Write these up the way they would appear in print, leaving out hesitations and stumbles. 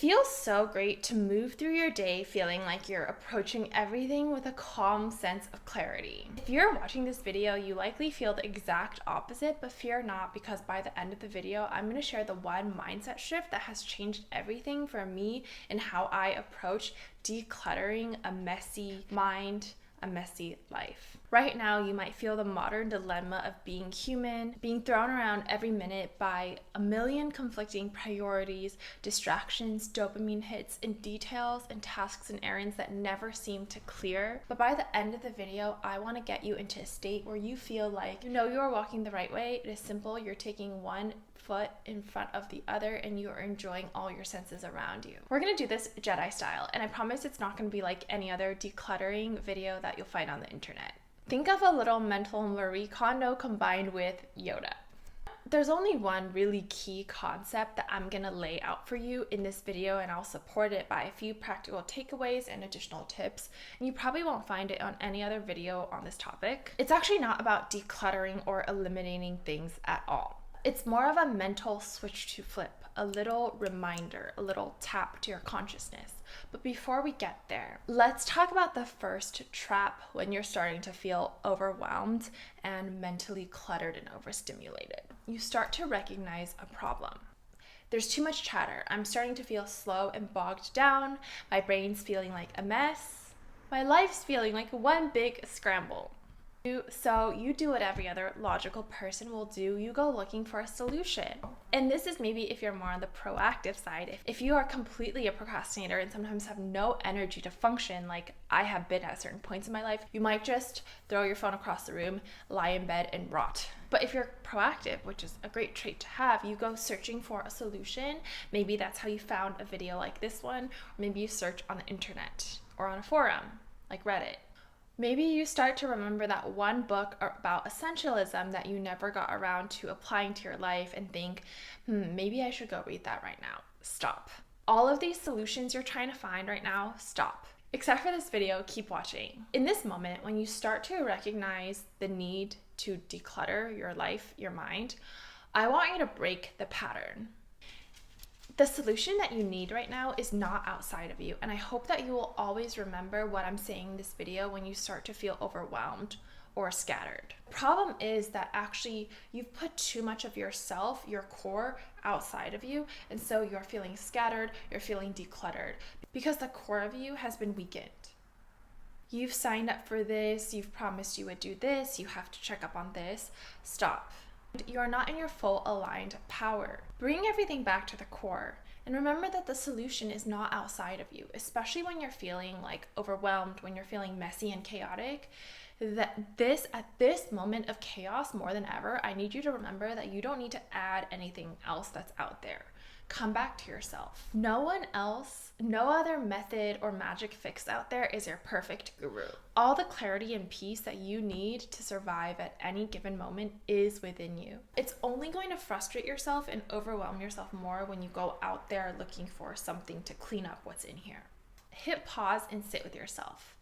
feels so great to move through your day feeling like you're approaching everything with a calm sense of clarity. If you're watching this video, you likely feel the exact opposite, but fear not, because by the end of the video, I'm going to share the one mindset shift that has changed everything for me and how I approach decluttering a messy mind, a messy life. Right now, you might feel the modern dilemma of being human, being thrown around every minute by a million conflicting priorities, distractions, dopamine hits, and details and tasks and errands that never seem to clear. But by the end of the video, I want to get you into a state where you feel like you know you are walking the right way. It is simple. You're taking one foot in front of the other and you are enjoying all your senses around you. We're going to do this Jedi style, and I promise it's not going to be like any other decluttering video that you'll find on the internet. Think of a little mental Marie Kondo combined with Yoda. There's only one really key concept that I'm going to lay out for you in this video, and I'll support it by a few practical takeaways and additional tips, and you probably won't find it on any other video on this topic. It's actually not about decluttering or eliminating things at all. It's more of a mental switch to flip, a little reminder, a little tap to your consciousness. But before we get there, let's talk about the first trap when you're starting to feel overwhelmed and mentally cluttered and overstimulated. You start to recognize a problem. There's too much chatter. I'm starting to feel slow and bogged down. My brain's feeling like a mess. My life's feeling like one big scramble. So you do what every other logical person will do. You go looking for a solution. And this is maybe if you're more on the proactive side. If you are completely a procrastinator and sometimes have no energy to function, like I have been at certain points in my life, you might just throw your phone across the room, lie in bed, and rot. But if you're proactive, which is a great trait to have, you go searching for a solution. Maybe that's how you found a video like this one, or maybe you search on the internet or on a forum like Reddit. Maybe you start to remember that one book about essentialism that you never got around to applying to your life and think, maybe I should go read that right now. Stop. All of these solutions you're trying to find right now, stop. Except for this video, keep watching. In this moment, when you start to recognize the need to declutter your life, your mind, I want you to break the pattern. The solution that you need right now is not outside of you, and I hope that you will always remember what I'm saying in this video when you start to feel overwhelmed or scattered. The problem is that actually you've put too much of yourself, your core, outside of you, and so you're feeling scattered, you're feeling decluttered, because the core of you has been weakened. You've signed up for this, you've promised you would do this, you have to check up on this. Stop. You are not in your full aligned power. Bring everything back to the core and remember that the solution is not outside of you, especially when you're feeling like overwhelmed, when you're feeling messy and chaotic. At this moment of chaos more than ever, I need you to remember that you don't need to add anything else that's out there. Come back to yourself. No one else, no other method or magic fix out there is your perfect guru. All the clarity and peace that you need to survive at any given moment is within you. It's only going to frustrate yourself and overwhelm yourself more when you go out there looking for something to clean up what's in here. Hit pause and sit with yourself.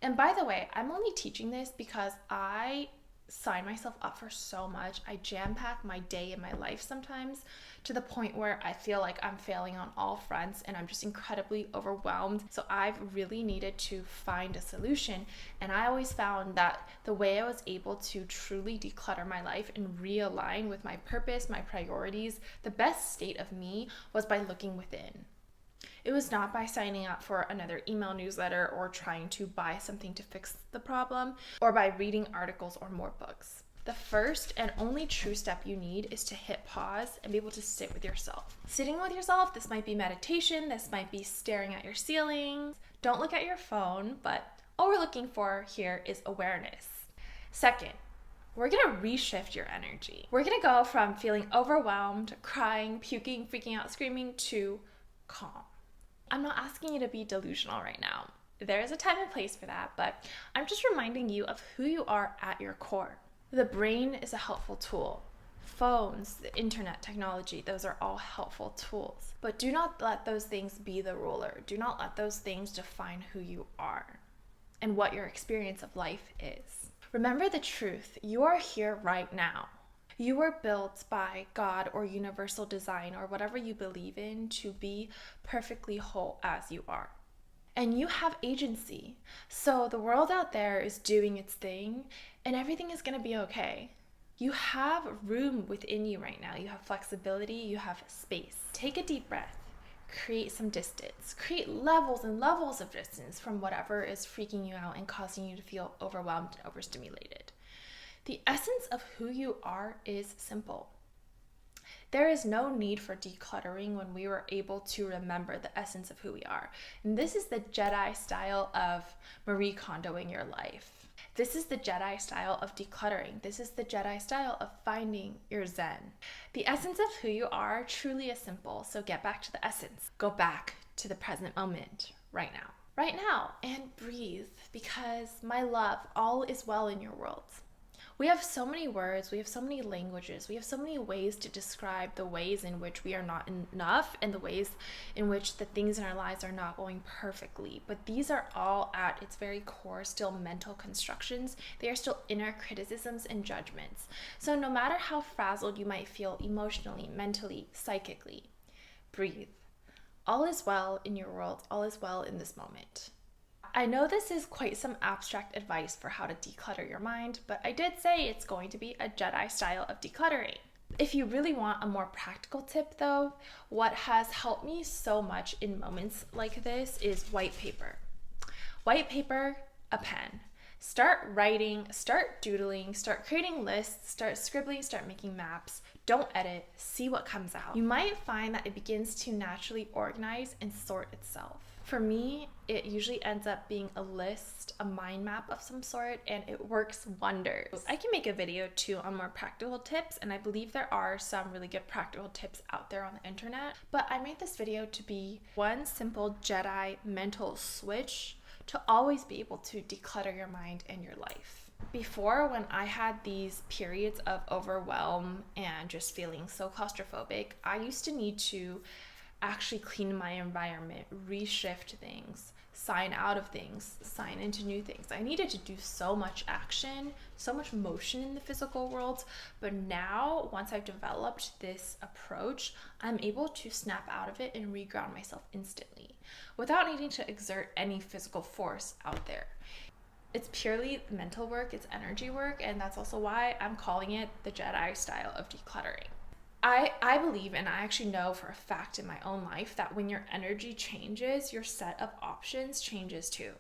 And by the way, I'm only teaching this because I sign myself up for so much. I jam-pack my day and my life sometimes to the point where I feel like I'm failing on all fronts and I'm just incredibly overwhelmed. So I've really needed to find a solution, and I always found that the way I was able to truly declutter my life and realign with my purpose, my priorities, the best state of me was by looking within. It was not by signing up for another email newsletter or trying to buy something to fix the problem or by reading articles or more books. The first and only true step you need is to hit pause and be able to sit with yourself. Sitting with yourself, this might be meditation, this might be staring at your ceiling. Don't look at your phone, but all we're looking for here is awareness. Second, we're going to reshift your energy. We're going to go from feeling overwhelmed, crying, puking, freaking out, screaming to calm. I'm not asking you to be delusional right now. There is a time and place for that, but I'm just reminding you of who you are at your core. The brain is a helpful tool. Phones, the internet, technology, those are all helpful tools. But do not let those things be the ruler. Do not let those things define who you are and what your experience of life is. Remember the truth. You are here right now. You were built by God or universal design or whatever you believe in to be perfectly whole as you are. And you have agency. So the world out there is doing its thing and everything is going to be okay. You have room within you right now. You have flexibility, you have space. Take a deep breath. Create some distance. Create levels and levels of distance from whatever is freaking you out and causing you to feel overwhelmed and overstimulated. The essence of who you are is simple. There is no need for decluttering when we were able to remember the essence of who we are. And this is the Jedi style of Marie Kondoing your life. This is the Jedi style of decluttering. This is the Jedi style of finding your Zen. The essence of who you are truly is simple, so get back to the essence. Go back to the present moment right now. Right now, and breathe, because my love, all is well in your world. We have so many words, we have so many languages, we have so many ways to describe the ways in which we are not enough and the ways in which the things in our lives are not going perfectly. But these are all at its very core still mental constructions. They are still inner criticisms and judgments. So no matter how frazzled you might feel emotionally, mentally, psychically, breathe. All is well in your world, all is well in this moment. I know this is quite some abstract advice for how to declutter your mind, but I did say it's going to be a Jedi style of decluttering. If you really want a more practical tip though, what has helped me so much in moments like this is white paper. White paper, a pen. Start writing, start doodling, start creating lists, start scribbling, start making maps. Don't edit, see what comes out. You might find that it begins to naturally organize and sort itself. For me, it usually ends up being a list, a mind map of some sort, and it works wonders. I can make a video too on more practical tips, and I believe there are some really good practical tips out there on the internet, but I made this video to be one simple Jedi mental switch to always be able to declutter your mind and your life. Before, when I had these periods of overwhelm and just feeling so claustrophobic, I used to need to actually clean my environment, reshift things, sign out of things, sign into new things. I needed to do so much action, so much motion in the physical world. But now, once I've developed this approach, I'm able to snap out of it and reground myself instantly without needing to exert any physical force out there. It's purely mental work, it's energy work, and that's also why I'm calling it the Jedi style of decluttering. I believe, and I actually know for a fact in my own life, that when your energy changes, your set of options changes too.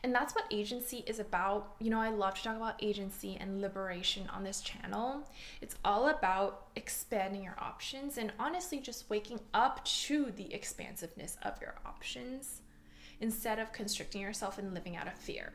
And that's what agency is about. You know, I love to talk about agency and liberation on this channel. It's all about expanding your options and honestly just waking up to the expansiveness of your options instead of constricting yourself and living out of fear.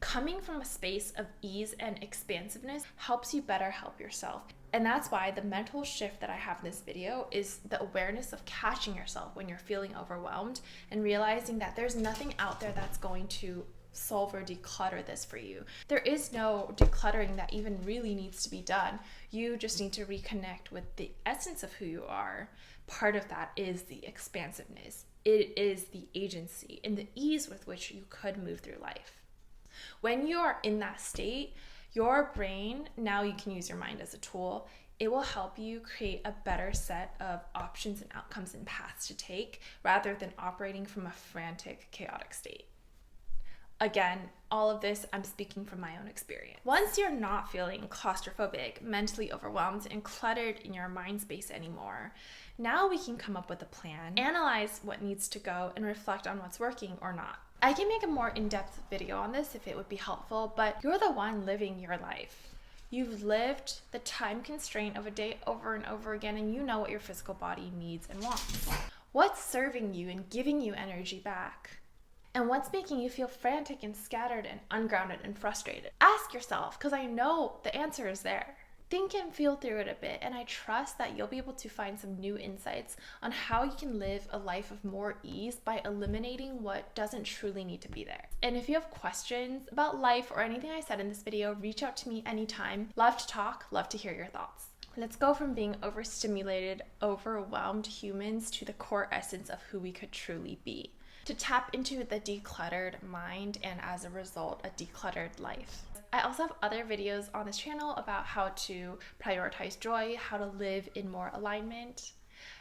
Coming from a space of ease and expansiveness helps you better help yourself. And that's why the mental shift that I have in this video is the awareness of catching yourself when you're feeling overwhelmed and realizing that there's nothing out there that's going to solve or declutter this for you. There is no decluttering that even really needs to be done. You just need to reconnect with the essence of who you are. Part of that is the expansiveness. It is the agency and the ease with which you could move through life. When you are in that state, your brain, now you can use your mind as a tool, it will help you create a better set of options and outcomes and paths to take rather than operating from a frantic, chaotic state. Again, all of this I'm speaking from my own experience. Once you're not feeling claustrophobic, mentally overwhelmed, and cluttered in your mind space anymore, now we can come up with a plan, analyze what needs to go, and reflect on what's working or not. I can make a more in-depth video on this if it would be helpful, but you're the one living your life. You've lived the time constraint of a day over and over again, and you know what your physical body needs and wants. What's serving you and giving you energy back? And what's making you feel frantic and scattered and ungrounded and frustrated? Ask yourself, because I know the answer is there. Think and feel through it a bit, and I trust that you'll be able to find some new insights on how you can live a life of more ease by eliminating what doesn't truly need to be there. And if you have questions about life or anything I said in this video, reach out to me anytime. Love to talk, love to hear your thoughts. Let's go from being overstimulated, overwhelmed humans to the core essence of who we could truly be. To tap into the decluttered mind and as a result, a decluttered life. I also have other videos on this channel about how to prioritize joy, how to live in more alignment,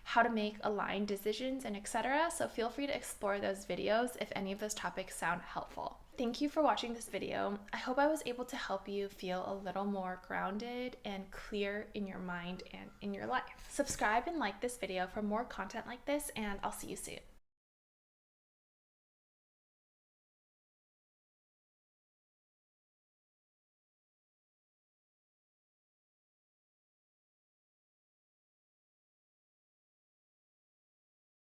how to make aligned decisions, and etc. So feel free to explore those videos if any of those topics sound helpful. Thank you for watching this video. I hope I was able to help you feel a little more grounded and clear in your mind and in your life. Subscribe and like this video for more content like this, and I'll see you soon.